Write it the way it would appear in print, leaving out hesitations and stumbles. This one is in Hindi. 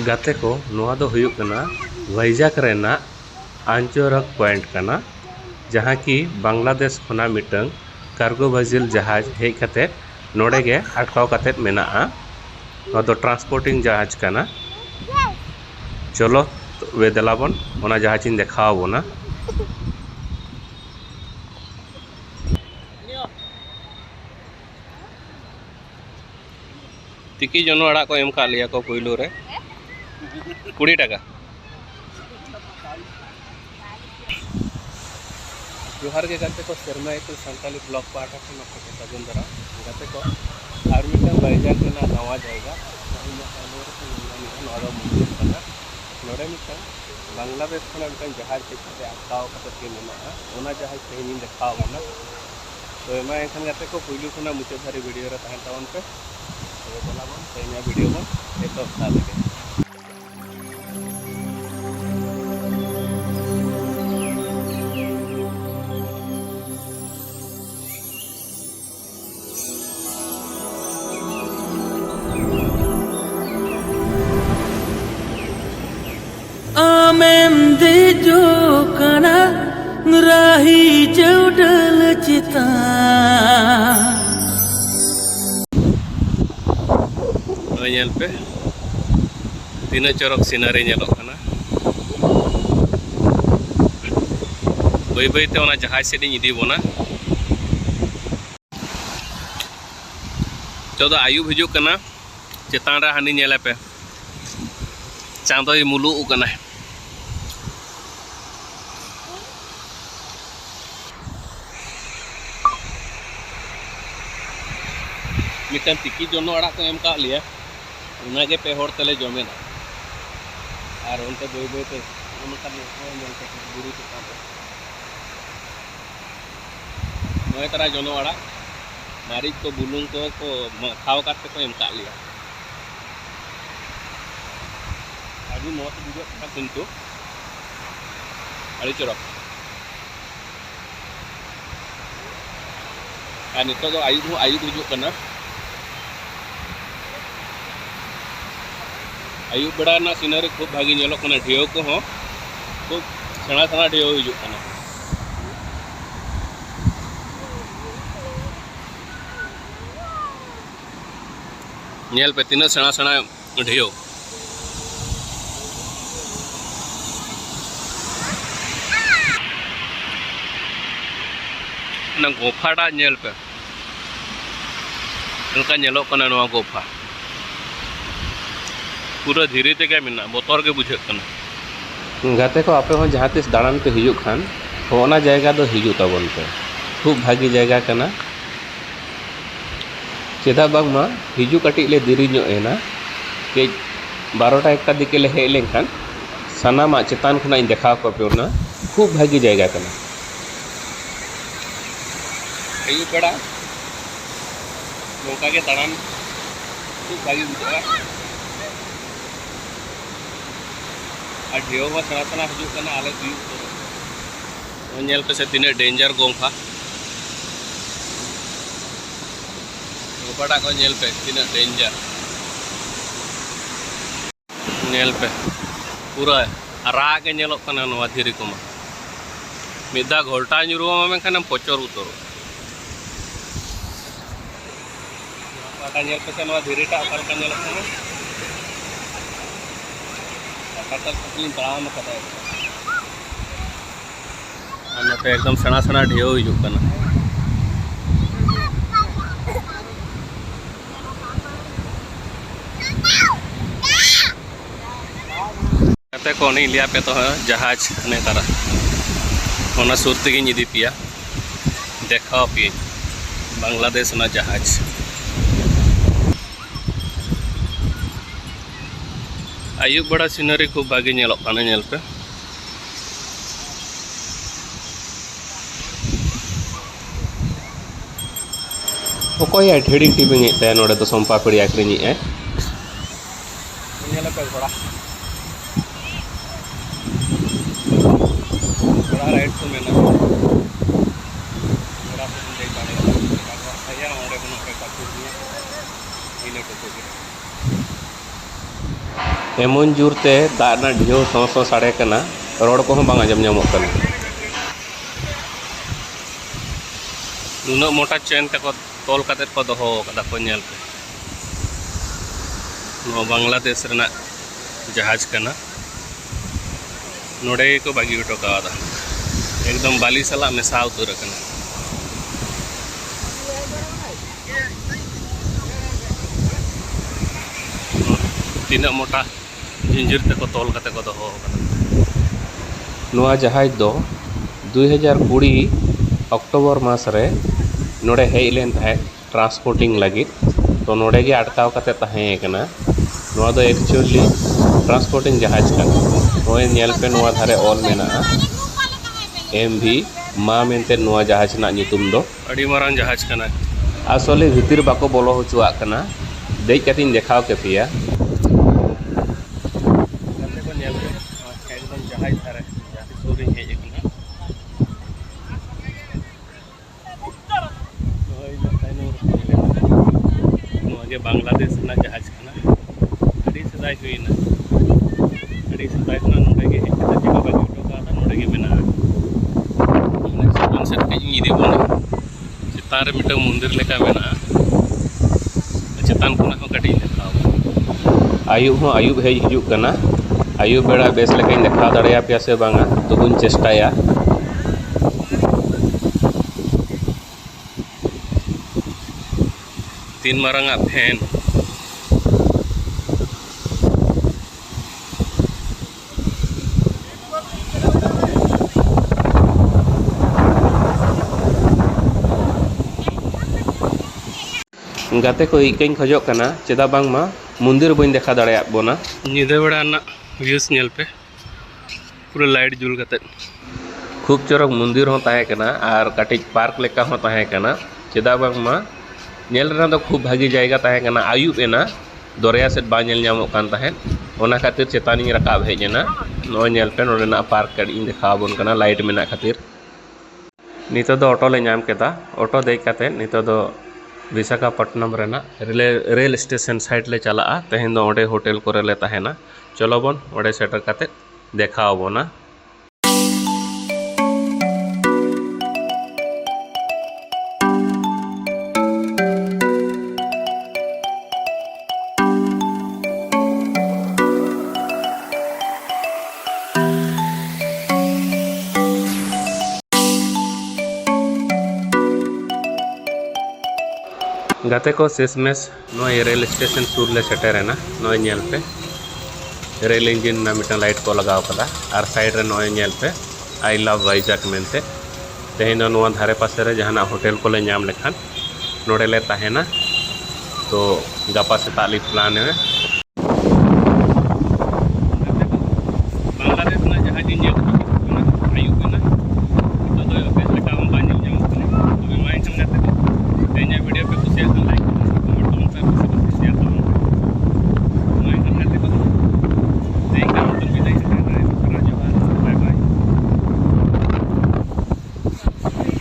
गाते को नोआ दो हुयुक कना वाइजाग रेना आंचोरक पॉइंट कना जहाँ की बांग्लादेश खना मिटंग कार्गो वजील जहाज हेज कते नोडे गे अटकाव कते मेनाआ नोआ दो ट्रांसपोर्टिंग जहाज कना। चलो वे देलाबन ओना जहाज इन देखाव बोना। तिकी जनो अड़ा को एम का लिया को पुइलू रे 20 टाका। जोहार के गाते को शर्मा एक संताली ब्लॉक पाटा को नको सगुन दरा गाते को आर मिटन वाइजाग ना नवा जाएगा नोडो मुंबई कना नोडे मिटन बांग्लादेश खना मिटन जहाज के अटकाव कते के मेना ओना जहाज तेहिन देखाव ना। तो एमा एखन गाते को पुइलू खना मुचे धारी वीडियो रे ताहन तावन पे तो बोलाबन तेना वीडियो बन एतो था लगे। Amem de jo kana rahi jodal cita nyel pe tina corok sinari nyelok kana bai bai te ona jahaj se idi bona chodo ayub hijuk kana chetan ra hani nyele pe chandoi mulu kana मिटन तिकी जोनो अड़ा को एम का लिया उनागे पे होड़ तले जमेना और उनते बोई बोई ते उनका ने गुरु चिता पे नय तरह जोनो अड़ा मारिच को बुलुंग को खाव काटे को एम का लिया अभी मौत बुझो था किंतु अड़ी चरक आ नितो तो आयु बुझो कना आयु बेड़ा ना सीनरी खूब भागी नेलो कना ढेव को हो खूब सेना सेना ढेव हिजु कना नेल पे तीन सेना सेना ढेव ना गोफाड़ा नेल पे इनका नेलो कना नवा गोफा पूरा धीरे ते क्या मिलना बोतौर के बुझे गाते को आपे हो जहाँ तीस दाड़ान पे हिजुक खान तो ओना जायगा दो हिजु तबन पे खूब भागी जायगा कना चेदा बाग मा हिजु कटी ले देरी नो एना के 12टा 1टा दिके ले हेज लेनखान सानामा चेतान खुना इन देखा को पे ओना खूब भागी जायगा कना आयु बेड़ा नौका के दाड़ान खूब भागी बुझा ढेव में सेना सेना हजूना आले दुल पे से तीन डेंजर गोंफा गोफाटा को पे तीन डेंजर पे पूरा आराग नवा धीरी को मिदा घोल्टा नुरुआ मेखान पचर उतर पे से धीरीटा एकदम सेना सेना ढेव हिजुक कना को नहीं लिया पे तो जहाज ने तारा ओना सुर तेगी इदी पिया देखा पे बांग्लादेश ना जहाज आयुब बड़ा सीनरी खूब भागी नेलो काना नेल पे ओकोय ट्रेडिंग टीपिंग ते नोडे तो संपा पड़ी आक्रिनी ए नेल पे बड़ा राइट को मेना बड़ा से दे पाड़े भैया ओडे कोनो पे काटू दिए इने को एमन जोरते दाना ढियो सौ सौ साड़े कना रोड को बांग आजम नामोग कना नुना मोटा चेन तक तोल काते को दोहो कदा को नेल पे नो बांग्लादेश रेना जहाज कना नोडे को बागी उठो कादा एकदम बाली सला मेसा उतर कना तीना मोटा जिंजिर तक तोल काते को दोहो कना नोआ जहाज दो 2020 अक्टोबर मास रे नोडे हेज लेन थाहे ट्रांसपोर्टिंग लगी तो नोडे गे अटकाव काते ताहे कना नोआ दो एक्चुअली ट्रांसपोर्टिंग जहाज कना नोए नेल पे नोआ धारे ऑल मेना MV मा मेनते नोआ जहाज ना नितुम दो अड़ी मारांग जहाज कना आसले भितिर बाको बोलो होचुआ कना देख कतिन देखाव के पिया एकदम जहाज धारे सूरी हेज कना बांग्लादेश ना जहाज कना अड़ी सदाय हुईना अड़ी सदाय ना नोडे गे हेज कते जगह बागी उठो का नोडे गे मेना सनसेट के इदी बना चितान रे मिटा मंदिर लेका मेना चितान कोना हो कटी देखाव आयुब हेज हिजुग कना आयुब बेड़ा बेस लेका देखा दड़या पिया से बांगा तो बुन चेष्टाया तीन मारंगा फैन गाते को इकई खोजो कना चेदा बांग मा मंदिर बन देखा दड़या बोना निदे बेड़ा ना व्यूज नेल पे पूरा लाइट जुल कते खूब चरक मंदिर हो ताहे कना और काटिज पार्क लेका हो ताहे कना चेदा बांग मा नेल रना तो खूब भागी जायगा ताहे कना आयुब एना दरिया से बा नेल नामो कान ताहे ओना खातिर चेतानी रकाब हेजना नो नेल पे नोडेना पार्क कड़ी देखा बोन कना लाइट मेना खातिर नितो दो ऑटो ले नाम केदा ऑटो देख काते नितो दो विशाखापट्टनम रेना रेल स्टेशन साइड ले चला तेहन दो ओडे होटल करे ले ताहेना चलो बन ओडे सेटर काते देखा बोना गाते को शेषमेश नो रेल स्टेशन सूर ले सेटर ना नो नेल पे रेल इंजिन ना मिटन लाइट को लगाव कदा और साइड रे नो नेल पे आई लव वाइजाक मेनते तेहन दो नोआ धारे पासे रे जहाना होटल को ले नाम लेखान नोडे ले ताहेना तो गापा से ताली प्लान है बांग्लादेश ना जहाज